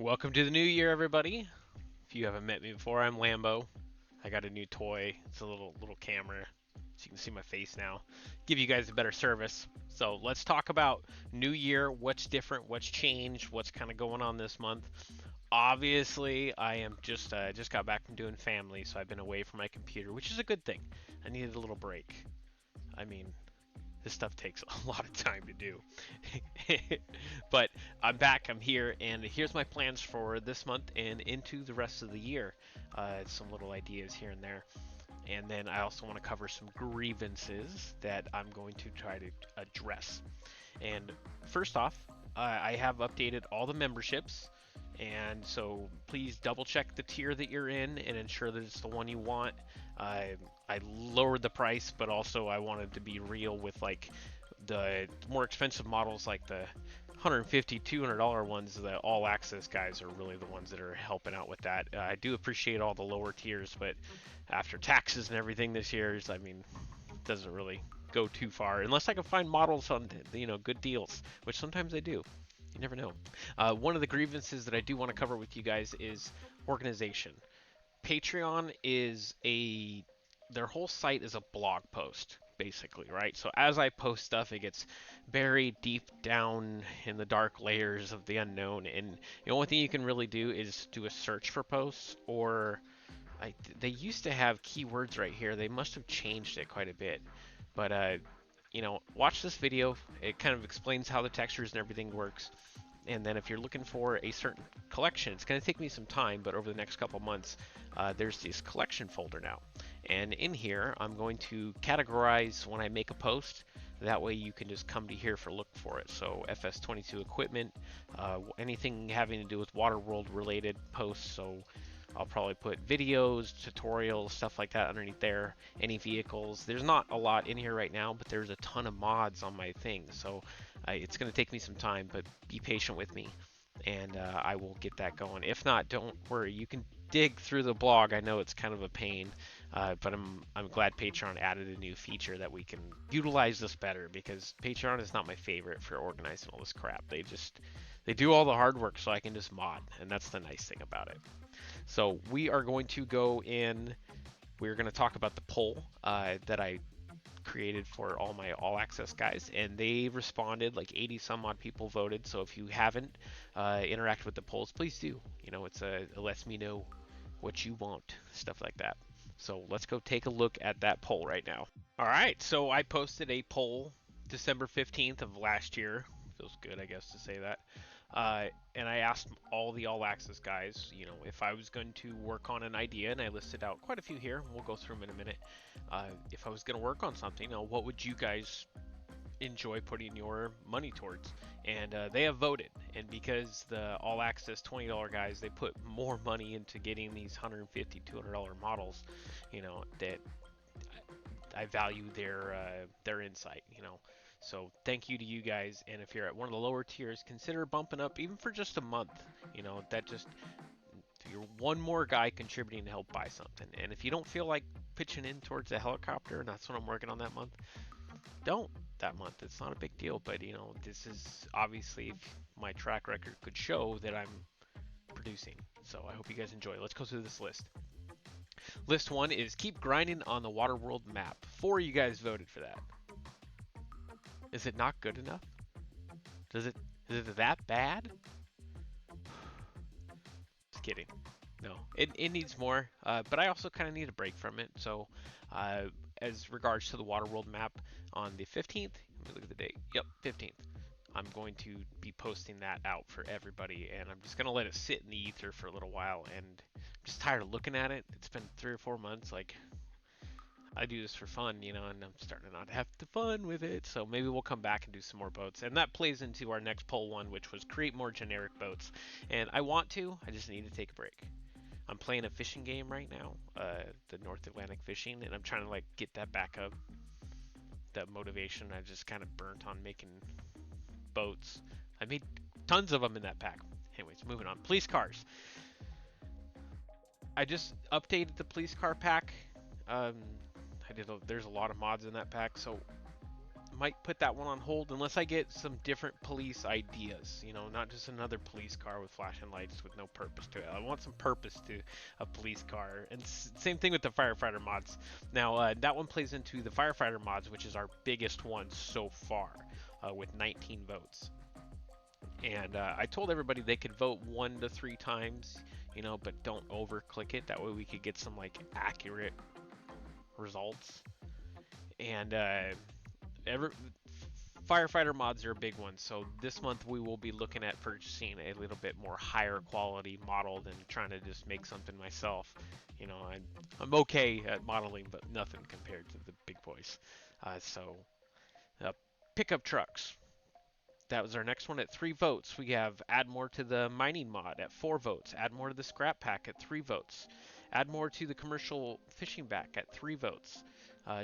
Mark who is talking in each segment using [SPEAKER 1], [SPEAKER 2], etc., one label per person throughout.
[SPEAKER 1] Welcome to the new year, everybody. If you haven't met me before, I'm Lambo. I got a new toy. It's a little camera, so you can see my face now. Give you guys a better service. So let's talk about new year. What's different? What's changed? What's kind of going on this month? Obviously, I am just got back from doing family, so I've been away from my computer, which is a good thing. I needed a little break. I mean, this stuff takes a lot of time to do. But I'm back, I'm here, and here's my plans for this month and into the rest of the year. Some little ideas here and there. And then I also want to cover some grievances that I'm going to try to address. And first off, I have updated all the memberships. And so please double check the tier that you're in and ensure that it's the one you want. I lowered the price, but also I wanted to be real with like the more expensive models, like the 150 $200 ones. The all access guys are really the ones that are helping out with that. I do appreciate all the lower tiers, but after taxes and everything this year, I mean, it doesn't really go too far unless I can find models on good deals, which sometimes I do. You never know. One of the grievances that I do want to cover with you guys is organization. Patreon is their whole site is a blog post, basically, right? So as I post stuff, it gets buried deep down in the dark layers of the unknown, and the only thing you can really do is do a search for posts, or they used to have keywords right here. They must have changed it quite a bit, but watch this video. It kind of explains how the textures and everything works. And then if you're looking for a certain collection, it's going to take me some time, but over the next couple months, there's this collection folder now. And in here, I'm going to categorize when I make a post. That way you can just come to here for look for it. So FS22 equipment, anything having to do with Waterworld related posts. So I'll probably put videos, tutorials, stuff like that underneath there. Any vehicles. There's not a lot in here right now, but there's a ton of mods on my thing. So it's going to take me some time, but be patient with me, and I will get that going. If not, don't worry. You can dig through the blog. I know it's kind of a pain, but I'm glad Patreon added a new feature that we can utilize this better, because Patreon is not my favorite for organizing all this crap. They do all the hard work so I can just mod, and that's the nice thing about it. So we are going to go in. We're going to talk about the poll that I created for all my all access guys, and they responded. Like 80 some odd people voted. So if you haven't interacted with the polls, please do. It lets me know what you want, stuff like that. So let's go take a look at that poll right now. All right, so I posted a poll December 15th of last year. Feels good, I guess, to say that. And I asked all the all access guys, if I was going to work on an idea, and I listed out quite a few here. We'll go through them in a minute. If I was going to work on something, what would you guys enjoy putting your money towards? And they have voted. And because the all access $20 guys, they put more money into getting these $150, $200 models, that I value their insight, So thank you to you guys, and if you're at one of the lower tiers, consider bumping up even for just a month. That just, you're one more guy contributing to help buy something. And if you don't feel like pitching in towards a helicopter, and that's what I'm working on that month, don't that month. It's not a big deal, but this is obviously my track record could show that I'm producing. So I hope you guys enjoy. Let's go through this list. List 1 is keep grinding on the Waterworld map. 4 of you guys voted for that. Is it not good enough? Is it that bad? Just kidding. No, it needs more, but I also kind of need a break from it. So, as regards to the Waterworld map, on the 15th, let me look at the date. Yep, 15th. I'm going to be posting that out for everybody, and I'm just gonna let it sit in the ether for a little while. And I'm just tired of looking at it. It's been 3 or 4 months. Like, I do this for fun, and I'm starting to not have the fun with it. So maybe we'll come back and do some more boats. And that plays into our next poll one, which was create more generic boats. And I want to, I just need to take a break. I'm playing a fishing game right now, the North Atlantic fishing, and I'm trying to like get that back up. That motivation I just kind of burnt on making boats. I made tons of them in that pack. Anyways, moving on. Police cars. I just updated the police car pack. There's a lot of mods in that pack, so might put that one on hold unless I get some different police ideas. You know, not just another police car with flashing lights with no purpose to it. I want some purpose to a police car. And same thing with the firefighter mods. Now, that one plays into the firefighter mods, which is our biggest one so far, with 19 votes. And I told everybody they could vote 1 to 3 times, you know, but don't over-click it. That way we could get some, like, accurate results. And firefighter mods are a big one. So this month we will be looking at purchasing a little bit more higher quality model than trying to just make something myself. You know, I'm okay at modeling, but nothing compared to the big boys. So pickup trucks. That was our next one at 3 votes. We have add more to the mining mod at 4 votes. Add more to the scrap pack at 3 votes. Add more to the commercial fishing back at 3 votes.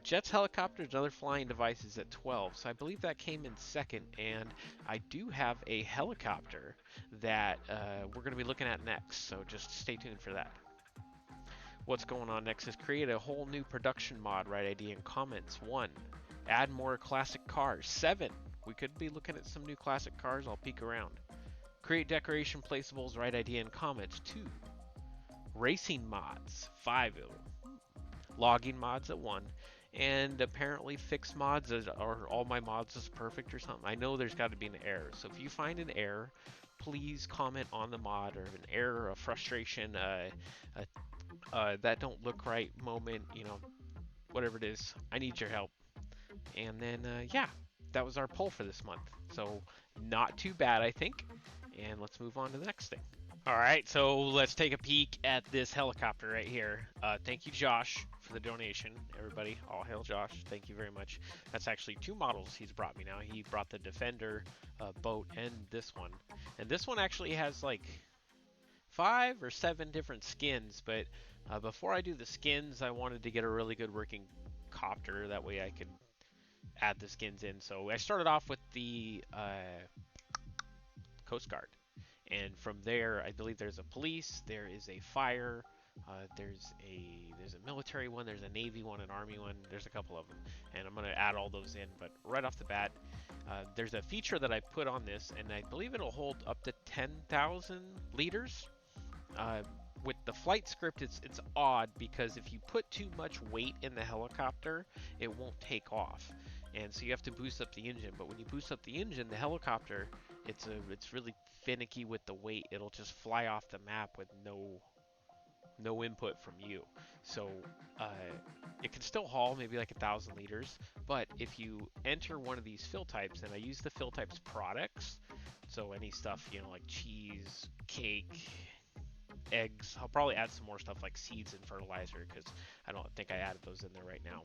[SPEAKER 1] Jets, helicopters, and other flying devices at 12. So I believe that came in second. And I do have a helicopter that we're going to be looking at next. So just stay tuned for that. What's going on next is create a whole new production mod. Write idea in comments. 1. Add more classic cars. 7. We could be looking at some new classic cars. I'll peek around. Create decoration placeables. Write idea in comments. 2. Racing mods. 5. Logging mods at 1. And apparently fix mods are all my mods is perfect or something. I know there's got to be an error. So if you find an error, please comment on the mod, or an error, a frustration, that don't look right moment, you know, whatever it is. I need your help. And then, yeah, that was our poll for this month. So not too bad, I think. And let's move on to the next thing. All right, so let's take a peek at this helicopter right here. Thank you, Josh, for the donation. Everybody, all hail Josh. Thank you very much. That's actually 2 models he's brought me now. He brought the Defender boat and this one. And this one actually has like 5 or 7 different skins. But before I do the skins, I wanted to get a really good working copter. That way I could add the skins in. So I started off with the Coast Guard. And from there, I believe there's a police, there is a fire, there's a military one, there's a Navy one, an Army one, there's a couple of them. And I'm going to add all those in. But right off the bat, there's a feature that I put on this, and I believe it'll hold up to 10,000 liters. With the flight script, it's odd because if you put too much weight in the helicopter, it won't take off. And so you have to boost up the engine. But when you boost up the engine, the helicopter, it's really finicky with the weight. It'll just fly off the map with no input from you. So it can still haul maybe like 1,000 liters. But if you enter one of these fill types, and I use the fill types products, so any stuff, you know, like cheese, cake, eggs. I'll probably add some more stuff like seeds and fertilizer because I don't think I added those in there right now.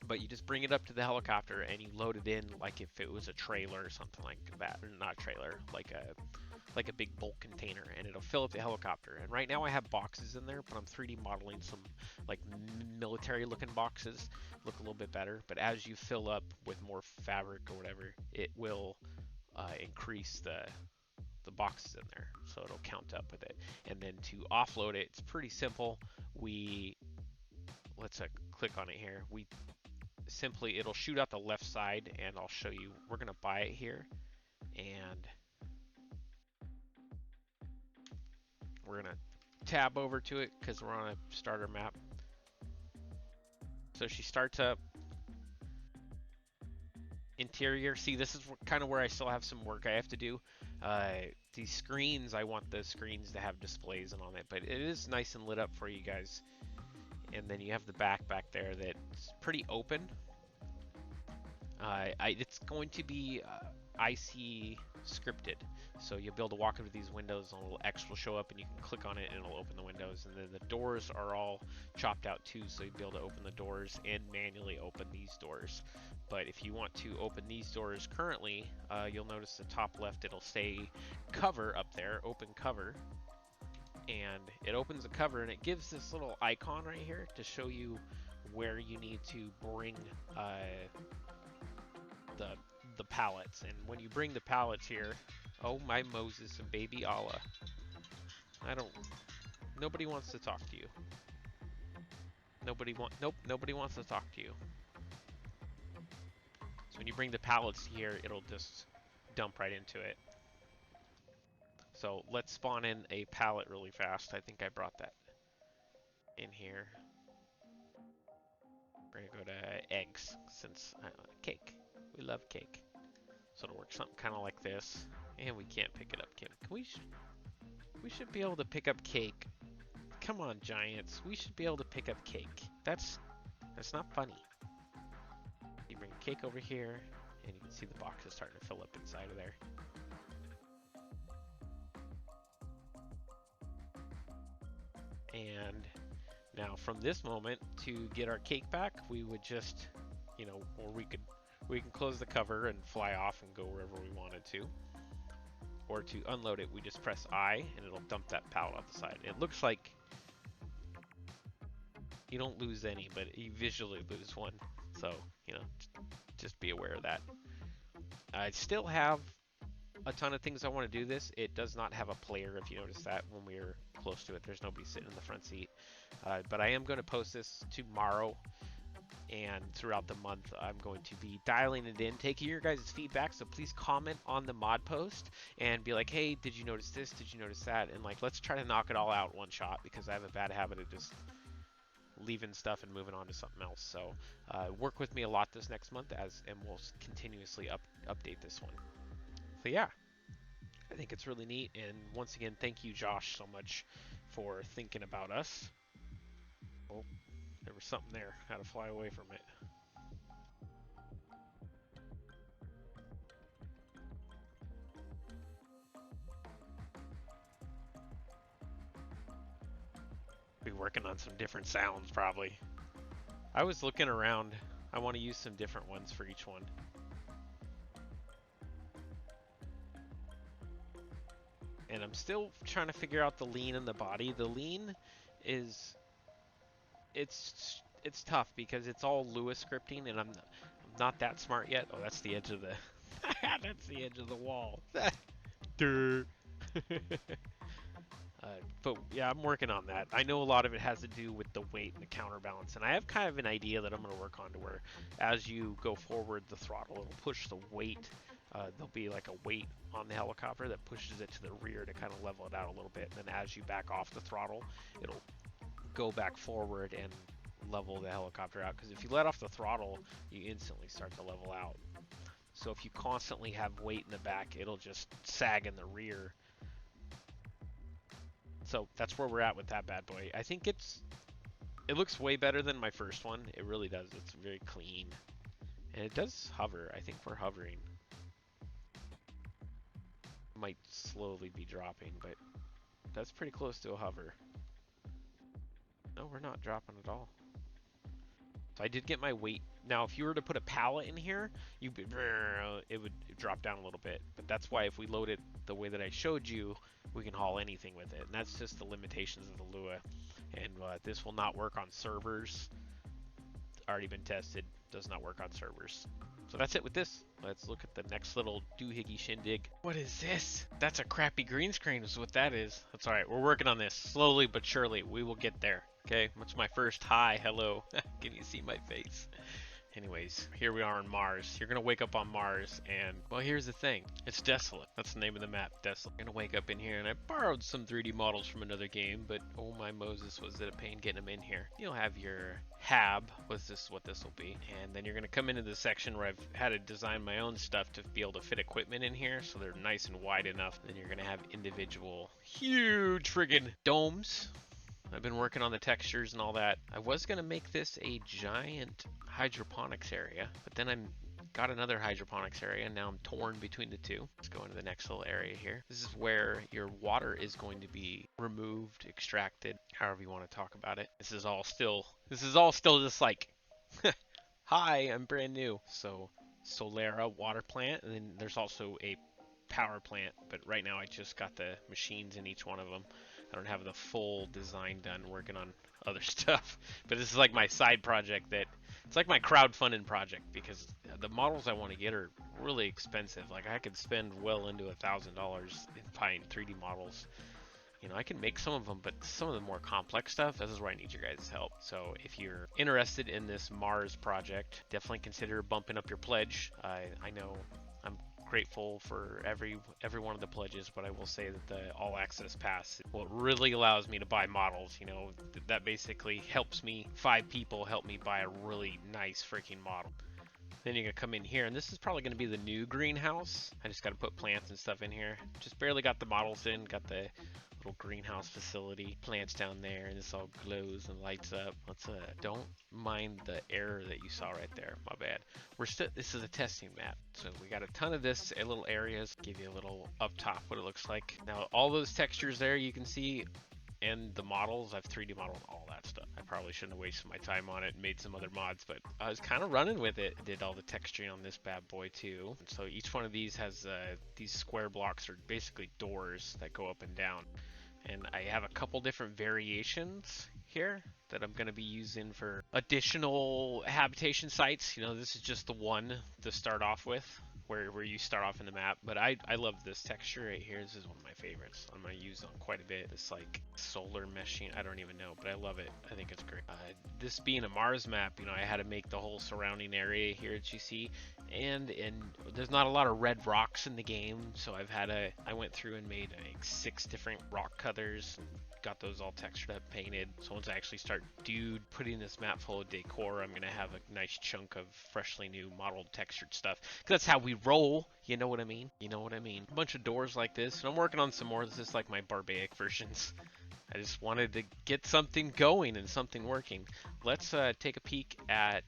[SPEAKER 1] But you just bring it up to the helicopter and you load it in like if it was a trailer or something like that, or not a trailer, like a big bulk container, and it'll fill up the helicopter. And right now I have boxes in there, but I'm 3D modeling some like military looking boxes, look a little bit better. But as you fill up with more fabric or whatever, it will increase the boxes in there, so it'll count up with it. And then to offload it, it's pretty simple. Let's click on it here. It'll shoot out the left side, and I'll show you. We're gonna buy it here, and we're gonna tab over to it because we're on a starter map. So she starts up. Interior, see, this is kind of where I still have some work I have to do. These screens, I want the screens to have displays on it, but it is nice and lit up for you guys. And then you have the back there that's pretty open. It's going to be IC scripted, so you'll be able to walk into these windows and a little X will show up and you can click on it and it'll open the windows. And then the doors are all chopped out too, so you'll be able to open the doors and manually open these doors. But if you want to open these doors currently, you'll notice the top left, it'll say cover up there, open cover. And it opens the cover and it gives this little icon right here to show you where you need to bring the pallets. And when you bring the pallets here, oh my Moses and baby Allah, nobody wants to talk to you. Nobody wants to talk to you. bring the pallets here, it'll just dump right into it. So let's spawn in a pallet really fast. I think I brought that in here. We're gonna go to eggs, since cake. We love cake. So it'll work something kind of like this. And we can't pick it up. Can we? We should be able to pick up cake. Come on, Giants. We should be able to pick up cake. That's not funny. You bring cake over here, and you can see the box is starting to fill up inside of there. And now from this moment, to get our cake back, we would just, you know, or we can close the cover and fly off and go wherever we wanted to. Or to unload it, we just press I, and it'll dump that pallet off the side. It looks like you don't lose any, but you visually lose one. So, you know, just be aware of that. I still have a ton of things I want to do this. It does not have a player, if you notice that, when we were close to it. There's nobody sitting in the front seat. But I am going to post this tomorrow, and throughout the month I'm going to be dialing it in, taking your guys' feedback. So please comment on the mod post and be like, hey, did you notice this? Did you notice that? And like, let's try to knock it all out one shot, because I have a bad habit of just leaving stuff and moving on to something else. So work with me a lot this next month, and we'll continuously update this one. So yeah, I think it's really neat. And once again, thank you, Josh, so much for thinking about us. Oh, there was something there. Had to fly away from it. Be working on some different sounds probably. I was looking around. I want to use some different ones for each one. And I'm still trying to figure out the lean in the body. The lean is, it's tough because it's all Lewis scripting, and I'm not that smart yet. Oh, that's the edge of the that's the edge of the wall. But yeah, I'm working on that. I know a lot of it has to do with the weight and the counterbalance, and I have kind of an idea that I'm going to work on, to where as you go forward, the throttle, it'll push the weight. There'll be like a weight on the helicopter that pushes it to the rear to kind of level it out a little bit. And then as you back off the throttle, it'll go back forward and level the helicopter out. Because if you let off the throttle, you instantly start to level out. So if you constantly have weight in the back, it'll just sag in the rear. So that's where we're at with that bad boy. I think it looks way better than my first one. It really does. It's very clean. And it does hover. I think we're hovering. Might slowly be dropping, but that's pretty close to a hover. No, we're not dropping at all. So I did get my weight. Now, if you were to put a pallet in here, it would drop down a little bit. But that's why if we load it the way that I showed you, we can haul anything with it. And that's just the limitations of the Lua. And this will not work on servers. It's already been tested. Does not work on servers. So that's it with this. Let's look at the next little doohickey shindig. What is this? That's a crappy green screen is what that is. That's alright. We're working on this slowly but surely. We will get there. Okay? That's my first hi, hello. Can you see my face? Anyways, here we are on Mars. You're going to wake up on Mars, and, well, here's the thing. It's desolate. That's the name of the map, desolate. I'm going to wake up in here, and I borrowed some 3D models from another game, but oh my Moses, was it a pain getting them in here. You'll have your hab, what this will be, and then you're going to come into the section where I've had to design my own stuff to be able to fit equipment in here, so they're nice and wide enough. Then you're going to have individual, huge friggin' domes. I've been working on the textures and all that. I was going to make this a giant hydroponics area, but then I got another hydroponics area, and now I'm torn between the two. Let's go into the next little area here. This is where your water is going to be removed, extracted, however you want to talk about it. This is all still just like, hi, I'm brand new. So Solera water plant, and then there's also a power plant, but right now I just got the machines in each one of them. I don't have the full design done, working on other stuff. But this is like my side project it's like my crowdfunding project, because the models I want to get are really expensive. Like I could spend well into $1,000 in buying 3D models. You know, I can make some of them, but some of the more complex stuff, this is where I need your guys' help. So if you're interested in this Mars project, definitely consider bumping up your pledge. I know I'm grateful for every one of the pledges, but I will say that the all access pass, what really allows me to buy models, you know, that basically helps me, 5 people help me buy a really nice freaking model. Then you're gonna come in here, and this is probably gonna be the new greenhouse. I just gotta put plants and stuff in here. Just barely got the models in, got the little greenhouse facility, plants down there, and this all glows and lights up. Let's don't mind the error that you saw right there. My bad. This is a testing map, so we got a ton of this little areas. Give you a little up top what it looks like. Now all those textures there you can see. And the models, I've 3D modeled all that stuff. I probably shouldn't have wasted my time on it and made some other mods, but I was kind of running with it. Did all the texturing on this bad boy too. And so each one of these has these square blocks are basically doors that go up and down. And I have a couple different variations here that I'm going to be using for additional habitation sites. You know, this is just the one to start off with. Where you start off in the map, but I love this texture right here. This is one of my favorites. I'm gonna use on quite a bit. This like solar meshing, I don't even know, but I love it. I think it's great. This being a Mars map, you know, I had to make the whole surrounding area here that you see, and there's not a lot of red rocks in the game, so I went through and made like 6 different rock colors. And got those all textured up, painted. So once I actually start putting this map full of decor, I'm gonna have a nice chunk of freshly new modeled textured stuff. Cause that's how we roll. You know what I mean? You know what I mean? A bunch of doors like this, and I'm working on some more. This is like my barbaric versions. I just wanted to get something going and something working. Let's take a peek at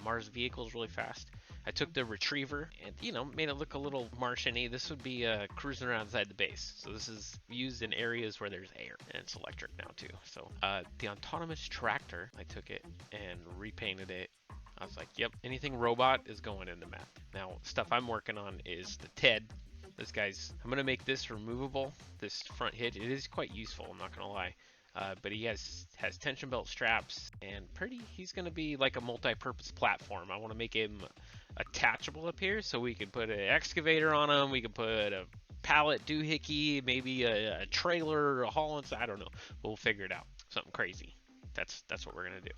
[SPEAKER 1] Mars vehicles really fast. I took the Retriever and, you know, made it look a little Martian-y. This would be cruising around inside the base. So this is used in areas where there's air, and it's electric now too. So the autonomous tractor, I took it and repainted it. I was like, yep, anything robot is going in the map. Now, stuff I'm working on is the TED. I'm going to make this removable, this front hitch. It is quite useful, I'm not going to lie. But he has tension belt straps, and he's going to be like a multi-purpose platform. I want to make him attachable up here, so we can put an excavator on him, we can put a pallet doohickey, maybe a trailer, a haul inside, I don't know. We'll figure it out. Something crazy. That's what we're going to do.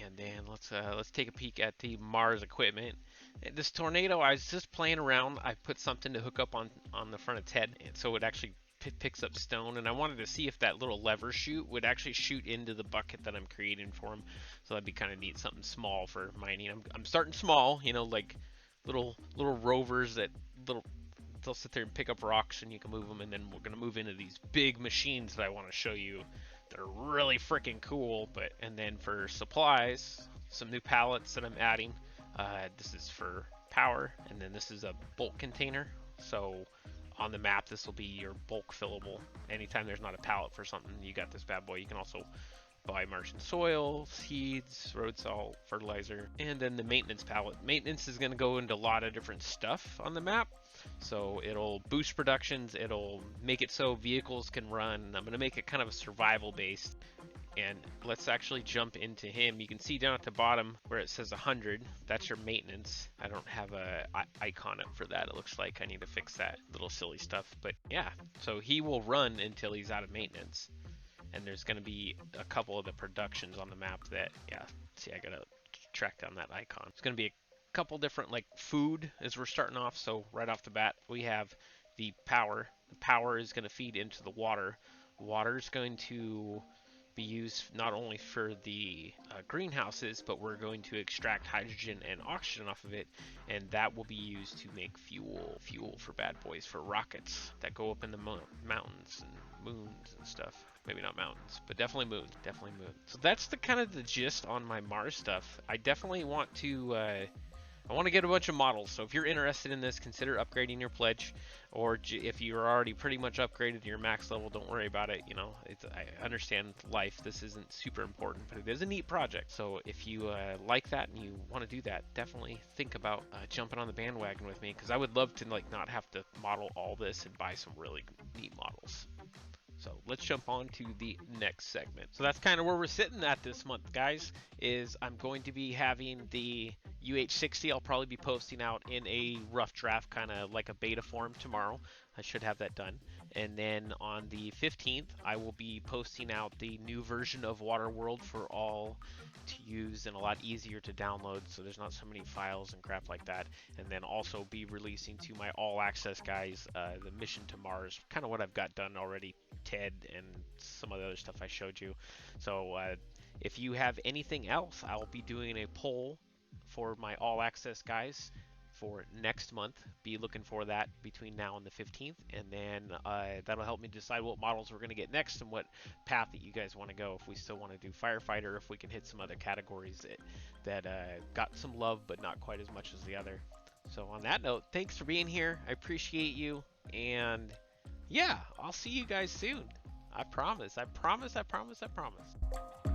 [SPEAKER 1] And then let's take a peek at the Mars equipment. This tornado, I was just playing around. I put something to hook up on the front of Ted, and so it actually picks up stone, and I wanted to see if that little lever chute would actually shoot into the bucket that I'm creating for him. So that'd be kind of neat, something small for mining. I'm starting small, you know, like little rovers that they'll sit there and pick up rocks and you can move them, and then we're gonna move into these big machines that I want to show you. They're really freaking cool. And then for supplies, some new pallets that I'm adding. This is for power, and then this is a bulk container. So on the map, this will be your bulk fillable. Anytime there's not a pallet for something, you got this bad boy. You can also buy Martian soil, seeds, road salt, fertilizer, and then the maintenance pallet. Maintenance is going to go into a lot of different stuff on the map. So it'll boost productions, it'll make it so vehicles can run. I'm going to make it kind of a survival based. And let's actually jump into him. You can see down at the bottom where it says 100, that's your maintenance. I don't have a icon up for that. It looks like I need to fix that little silly stuff. But yeah, so he will run until he's out of maintenance. And there's going to be a couple of the productions on the map that, yeah, see, I got to track down that icon. It's going to be a couple different, like, food as we're starting off. So right off the bat, we have the power. The power is going to feed into the water. Water is going to be used not only for the greenhouses, but we're going to extract hydrogen and oxygen off of it, and that will be used to make fuel for bad boys, for rockets that go up in the mountains and moons and stuff. Maybe not mountains, but definitely moons. So that's the kind of the gist on my Mars stuff. I definitely want to get a bunch of models. So if you're interested in this, consider upgrading your pledge. Or if you're already pretty much upgraded to your max level, don't worry about it. You know, I understand life. This isn't super important, but it is a neat project. So if you like that and you want to do that, definitely think about jumping on the bandwagon with me, because I would love to like not have to model all this and buy some really neat models. So let's jump on to the next segment. So that's kind of where we're sitting at this month, guys, is I'm going to be having the UH60 I'll probably be posting out in a rough draft, kind of like a beta form tomorrow. I should have that done. And then on the 15th, I will be posting out the new version of Waterworld for all to use and a lot easier to download, so there's not so many files and crap like that. And then also be releasing to my all access guys the mission to Mars, kind of what I've got done already, TED and some of the other stuff I showed you. So if you have anything else, I'll be doing a poll for my all access guys for next month. Be looking for that between now and the 15th, and then that'll help me decide what models we're going to get next and what path that you guys want to go. If we still want to do firefighter, if we can hit some other categories that got some love but not quite as much as the other. So on that note, thanks for being here. I appreciate you, and yeah, I'll see you guys soon. I promise. I promise. I promise. I promise.